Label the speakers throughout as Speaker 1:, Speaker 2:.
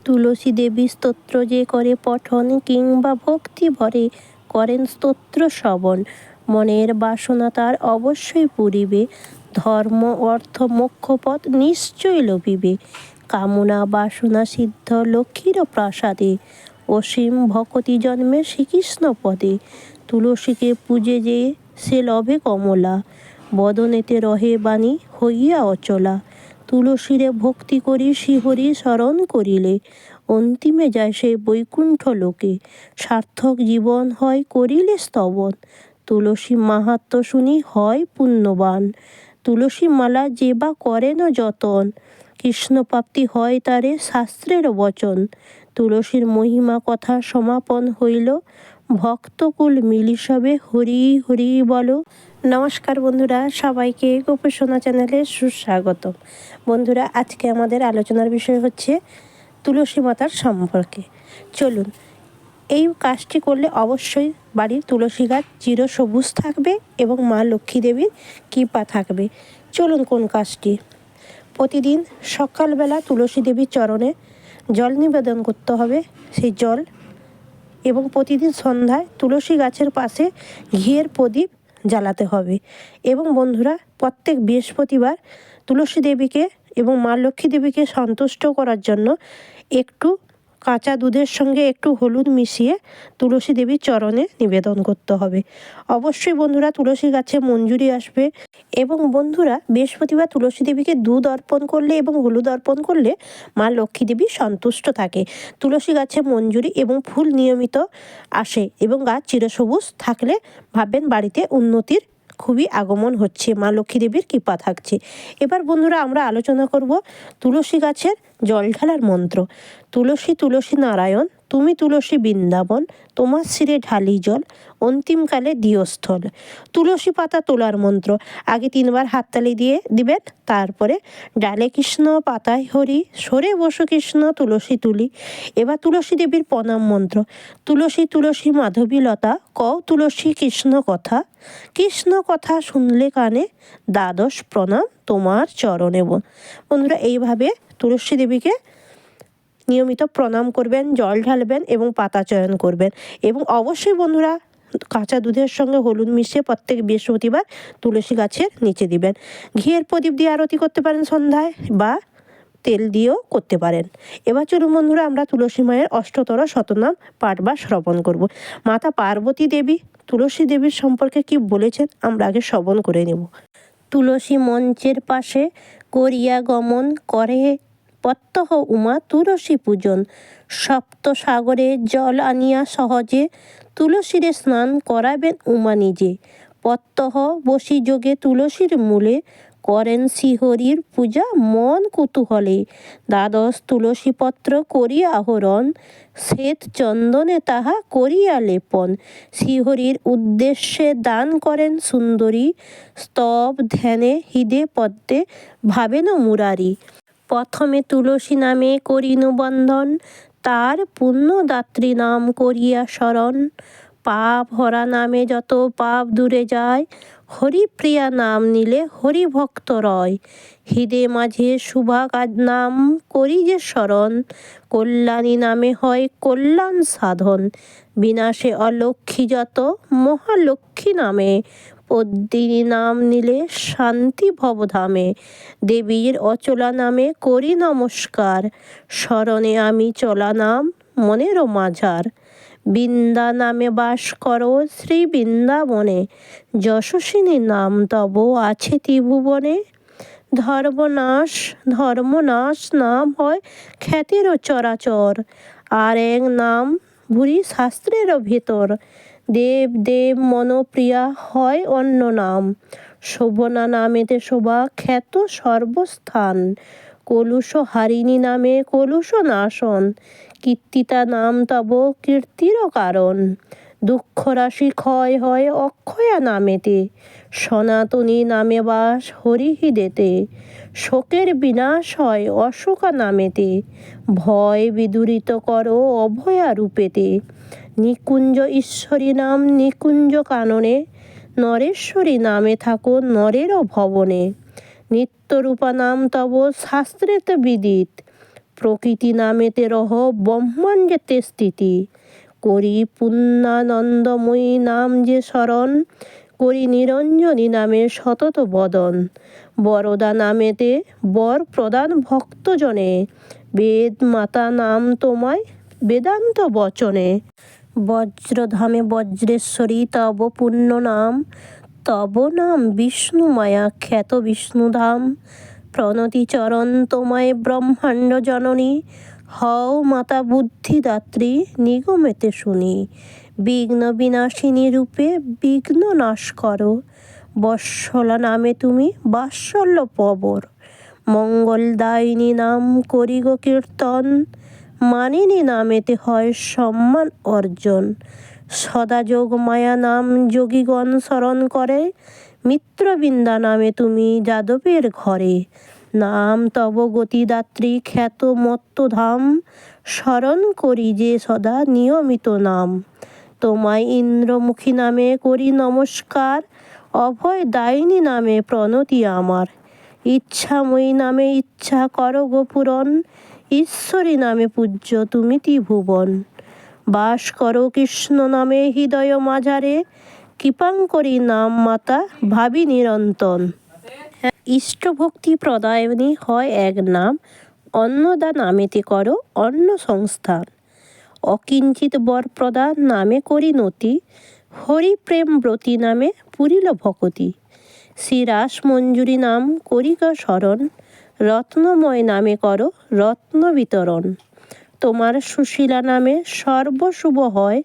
Speaker 1: তুলসী দেবী স্তোত্র যে করে পঠন কিংবা ভক্তি ভরে করেন স্তোত্র শ্রবণ, মনের বাসনা তার অবশ্যই পুরিবে, ধর্ম অর্থ মোক্ষপথ নিশ্চয় লভিবে। কামনা বাসনা সিদ্ধ লক্ষ্মীর প্রাসাদে, অসীম ভকতি জন্মে শ্রীকৃষ্ণ পদে। তুলসীকে পূজে যে সে লভে কমলা, বদনেতে রহে বাণী হইয়া অচলা। তুলসীরে ভক্তি করি শ্রীহরি স্মরণ করিলে, অন্তিমে যায় সে বৈকুণ্ঠ লোকে। সার্থক জীবন হয় করিলে স্তবন, তুলসী মাহাত্ম্য শুনি হয় পুণ্যবান। তুলসী মালা যে বা করেন যতন, কৃষ্ণপ্রাপ্তি হয় তারে শাস্ত্রের বচন। তুলসীর মহিমা কথা সমাপন হইল, ভক্তকুল মিলি সবে হরি হরি বলো। নমস্কার বন্ধুরা, সবাইকে গোপসোনা চ্যানেলে সুস্বাগতম। বন্ধুরা, আজকে আমাদের আলোচনার বিষয় হচ্ছে তুলসী মাতার সম্পর্কে। চলুন, এই কাজটি করলে অবশ্যই বাড়ির তুলসী গাছ চিরসবুজ থাকবে এবং মা লক্ষ্মী দেবীর কৃপা থাকবে। চলুন কোন কাজটি। প্রতিদিন সকালবেলা তুলসী দেবীর চরণে জল নিবেদন করতে হবে, সেই জল, এবং প্রতিদিন সন্ধ্যায় তুলসী গাছের পাশে ঘিয়ের প্রদীপ জ্বালাতে হবে। এবং বন্ধুরা, প্রত্যেক বৃহস্পতিবার তুলসী দেবীকে এবং মা লক্ষ্মী দেবীকে সন্তুষ্ট করার জন্য একটু কাঁচা দুধের সঙ্গে একটু হলুদ মিশিয়ে তুলসী দেবীর চরণে নিবেদন করতে হবে। অবশ্যই বন্ধুরা, তুলসী গাছে মঞ্জুরি আসবে। এবং বন্ধুরা, বৃহস্পতিবার তুলসী দেবীকে দুধ অর্পণ করলে এবং হলুদ অর্পণ করলে মা লক্ষ্মী দেবী সন্তুষ্ট থাকে। তুলসী গাছে মঞ্জুরি এবং ফুল নিয়মিত আসে এবং গাছ চিরসবুজ থাকলে ভাববেন বাড়িতে উন্নতির খুবই আগমন হচ্ছে, মা লক্ষ্মী দেবীর কৃপা থাকছে। এবার বন্ধুরা, আমরা আলোচনা করব তুলসী গাছের জল ঢালার মন্ত্র। তুলসী তুলসী নারায়ণ, তুমি তুলসী বৃন্দাবন, তোমার শিরে ঢালি জল, অন্তিমকালে দিয়স্থল। তুলসী পাতা তোলার মন্ত্র। আগে 3বার হাততালি দিয়ে দিবেন, তারপরে ডালে কৃষ্ণ পাতায় হরি, সরে বসু কৃষ্ণ তুলসী তুলি। এবার তুলসী দেবীর প্রণাম মন্ত্র। তুলসী তুলসী মাধবী লতা, কও তুলসী কৃষ্ণ কথা, কৃষ্ণ কথা শুনলে কানে, দ্বাদশ প্রণাম তোমার চরণে। বন্ধুরা, এইভাবে তুলসী দেবীকে নিয়মিত প্রণাম করবেন, জল ঢালবেন এবং পাতা চয়ন করবেন। এবং অবশ্যই বন্ধুরা, কাঁচা দুধের সঙ্গে হলুদ মিশিয়ে প্রত্যেক বৃহস্পতিবার তুলসী গাছের নিচে দিবেন। ঘিয়ের প্রদীপ দিয়ে আরতি করতে পারেন সন্ধ্যায়, বা তেল দিয়েও করতে পারেন। এবার চলুন বন্ধুরা, আমরা তুলসী মায়ের অষ্টতর শতনাম পাঠ বা শ্রবণ করব। মাতা পার্বতী দেবী তুলসী দেবীর সম্পর্কে কি বলেছেন আমরা আগে শ্রবণ করে নেব। তুলসী মঞ্চের পাশে করিয়া গমন করে প্রত্যহ উমা তুলসী পূজন, সপ্ত সাগরে জল আনিয়া সহজে, তুলসীরে স্নান করাবেন উমা নিজে। প্রত্যহ বসি যোগে তুলসীর মূলে, করেন শ্রীহরির পূজা মন কুতূহলে। দ্বাদশ তুলসী পত্র করিয়া আহরণ, শ্বেত চন্দনে তাহা করিয়া লেপন। শ্রীহরির উদ্দেশ্যে দান করেন সুন্দরী, স্তব ধ্যানে হৃদে পদ্মে ভাবেন মুরারি। প্রথমে তুলসী নামে করিনু বন্ধন, তার পুণ্যদাত্রী নাম করিয়া স্মরণ। পাপ হরা নামে যত পাপ দূরে যায়, হরিপ্রিয়া নাম নিলে হরিভক্ত রয়। হৃদে মাঝে শুভাকার নাম করি যে স্মরণ, কল্যাণী নামে হয় কল্যাণ সাধন। বিনাশে অলক্ষ্মী যত মহালক্ষ্মী নামে, পদ্মিনী নাম নিলে শান্তি ভবধামে। দেবীর অচলা নামে করি নমস্কার, স্মরণে আমি চলা নাম মনেরও মাঝার। বৃন্দা নামে বাস করো শ্রী বৃন্দাবনে, যশস্বিনী নাম তব আছে ত্রিভুবনে। ধর্মনাশ নাম হয় খ্যাতিরও চরাচর, আর এক নাম ভুরি শাস্ত্রেরও ভেতর। দেব দেব মনোপ্রিয়া হয় অন্য নাম, শোভনা নামেতে শোভা খ্যাত সর্বস্থান। কলুষ হারিণী নামে কলুষ নাশন, কীর্তিতা নাম তব কীর্তিরও কারণ। দুঃখ রাশি ক্ষয় হয় অক্ষয়া নামেতে, সনাতনী নামে বাস হরি হৃদেতে। শোকের বিনাশ হয় অশোকা নামেতে, ভয় বিদূরিত করো অভয়া রূপেতে। নিকুঞ্জ ঈশ্বরী নাম নিকুঞ্জ কাননে, নরেশ্বরী নামে থাকো নরেরও ভবনে। নিত্যরূপা নাম তব শাস্ত্রেতে বিদিত, প্রকৃতি নামেতে রহ ব্রহ্মাণ্ডেতে স্থিতি, করি পুণ্যানন্দময়ী নাম যে স্মরণ, করি নিরঞ্জনী নামে সতত বদন, বরদা নামেতে বর প্রদান ভক্তজনে, বেদ মাতা নাম তোমায় বেদান্ত বচনে, বজ্রধামে বজ্রেশ্বরী তব পুণ্য নাম, তব নাম বিষ্ণু মায়া খ্যাত বিষ্ণুধাম, প্রণতি চরণ তোমায় ব্রহ্মাণ্ড জননী, হও মাতা বুদ্ধিদাত্রী নিগমেতে শুনি, বিঘ্ন বিনাশিনী রূপে বিঘ্ন নাশ করো, বৎসলা নামে তুমি বাৎসল্য প্রবর, মঙ্গলদায়িনী নাম করি গো কীর্তন, মানিনী নামেতে হয় সম্মান অর্জন, সদা যোগ মায়া নাম যোগীগণ স্মরণ করে, মিত্রবৃন্দা নামে তুমি যাদবের ঘরে, নাম তব গতিদাত্রী খ্যাত মত্তধাম, স্মরণ করি যে সদা নিয়মিত নাম, তোমায় ইন্দ্রমুখী নামে করি নমস্কার, অভয় দায়িনী নামে প্রণতি আমার, ইচ্ছাময়ী নামে ইচ্ছা করো গো পূরণ, ঈশ্বরী নামে পূজ্য তুমি ত্রিভুবন, বাস করো কৃষ্ণ নামে হৃদয় মাঝারে, কৃপাঙ্করী নাম মাতা ভাবি নিরন্তন। ইষ্টভক্তি প্রদায়নী হয় এক নাম, অন্নদা নামেতে করো অন্ন সংস্থান, অকিঞ্চিত বর প্রদান নামে করি নতি, হরিপ্রেম ব্রতী নামে পুরিল ভকতি, শ্রীরাস মঞ্জুরি নাম করি গো স্মরণ, রত্নময় নামে করো রত্ন বিতরণ, তোমার সুশীলা নামে সর্বশুভ হয়,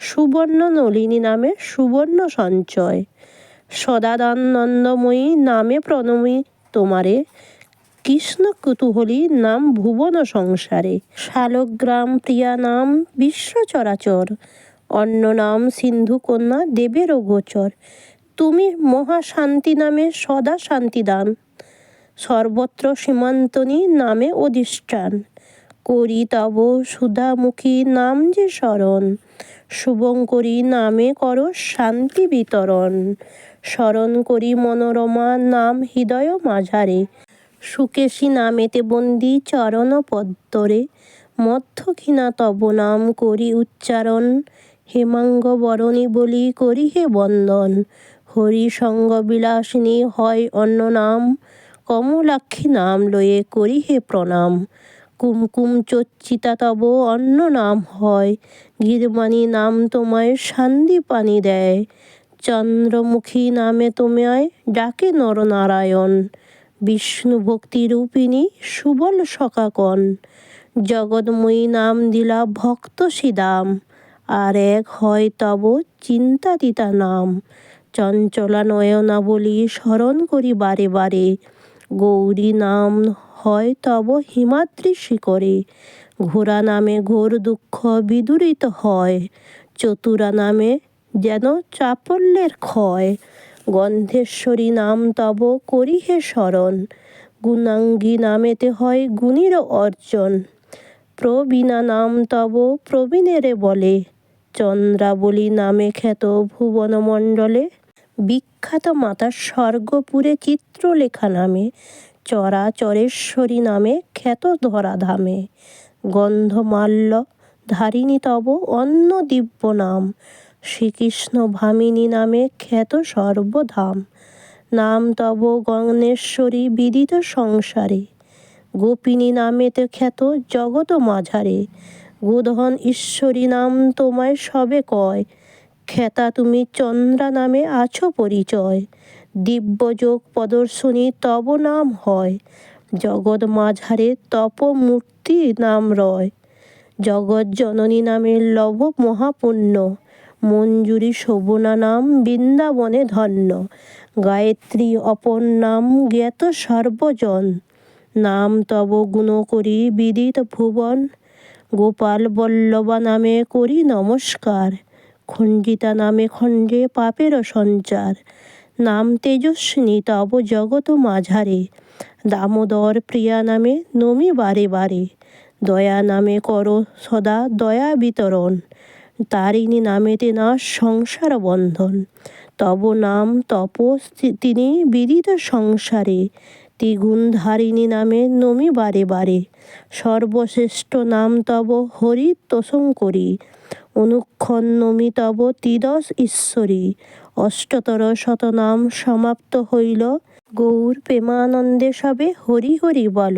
Speaker 1: সুবর্ণ নলিনী নামে সুবর্ণ সঞ্চয়, সদানন্দময়ী নামে প্রণমী তোমারে, কৃষ্ণ কুতূহলী নাম ভুবন সংসারে, শালগ্রাম প্রিয়া নাম বিশ্ব চরাচর, অন্য নাম সিন্ধু কন্যা দেবেরও গোচর, তুমি মহাশান্তি নামে সদা শান্তিদান, সর্বত্র সীমান্তনী নামে অধিষ্ঠান, করি তব সুধামুখী নাম যে স্মরণ, শুভঙ্করী নামে করো শান্তি বিতরণ, স্মরণ করি মনোরমা নাম হৃদয় মাঝারে, সুকেশী নামেতে বন্দি চরণ পদ্মরে, মধ্যক্ষিণা তব নাম করি উচ্চারণ, হেমাঙ্গ বরণী বলি করি হে বন্দন, হরি সঙ্গ বিলাসিনী হয় অন্য নাম, কমলাক্ষী নাম লয়ে করি হে প্রণাম, কুমকুম চর্চিতা তব অন্য নাম হয়, গীরবাণী নাম তোমায় শান্তিপানি দেয়, চন্দ্রমুখী নামে তোমায় ডাকে নরনারায়ণ, বিষ্ণু ভক্তি রূপিণী সুবল সখাগণ, জগৎময়ী নাম দিলা ভক্ত সিদাম, আর এক হয় তব চিন্তাতীতা নাম, চঞ্চলা নয়না বলি স্মরণ করি বারে বারে, গৌরী নাম হয় তব হিমাদ্রি শিখরে, ঘোরা নামে ঘোর দুঃখ বিদূরিত হয়, চতুরা নামে যেন চাপল্যের ক্ষয়, গন্ধেশ্বরী নাম তব করি হে স্মরণ, গুণাঙ্গী নামেতে হয় গুণীর অর্জন, প্রবীণা নাম তব প্রবীণেরে বলে, চন্দ্রাবলী নামে খ্যাত ভুবনমণ্ডলে, বিখ্যাত মাতা স্বর্গপুরে চিত্রলেখা নামে, চরাচরেশ্বরী নামে খ্যাত ধরাধামে, গন্ধমাল্য ধারিণী তব অন্য দিব্য নাম, শ্রীকৃষ্ণ ভামিনী নামে খ্যাত সর্বধাম, নাম তব গণেশ্বরী বিদিত সংসারে, গোপিনী নামেতে খ্যাত জগত মাঝারে, গোধন ঈশ্বরী নাম তোমায় সবে কয়, খ্যাতা তুমি চন্দ্রা নামে আছো পরিচয়, দিব্যযোগ প্রদর্শনী তব নাম হয়, জগৎ মাঝারে তপ মূর্তি নাম রয়, জগৎ জননী নামে লভ মহাপুণ্য, মঞ্জুরি শোভনা নাম বৃন্দাবনে ধন্য, গায়ত্রী অপর নাম জ্ঞাত সর্বজন, নাম তব গুণ করি বিদিত ভুবন, গোপাল বল্লভা নামে করি নমস্কার, খণ্ডিতা নামে খণ্ডে পাপের সঞ্চার, নাম তেজস্বিনী তব জগত মাঝারে, দামোদর প্রিয়া নামে নমি বারে বারে, দয়া নামে করো সদা দয়া বিতরণ, তারিণী নামেতে না সংসার বন্ধন, তব নাম তপ তিনি বিদিত সংসারে, ত্রিগুণধারিণী নামে নমি বারে বারে। সর্বশ্রেষ্ঠ নাম তব হরি তোষঙ্করী, অনুক্ষণ নমি তব ত্রিদশ ঈশ্বরী। অষ্টতর শতনাম সমাপ্ত হইল, গৌর প্রেমানন্দে সবে হরি হরি বল।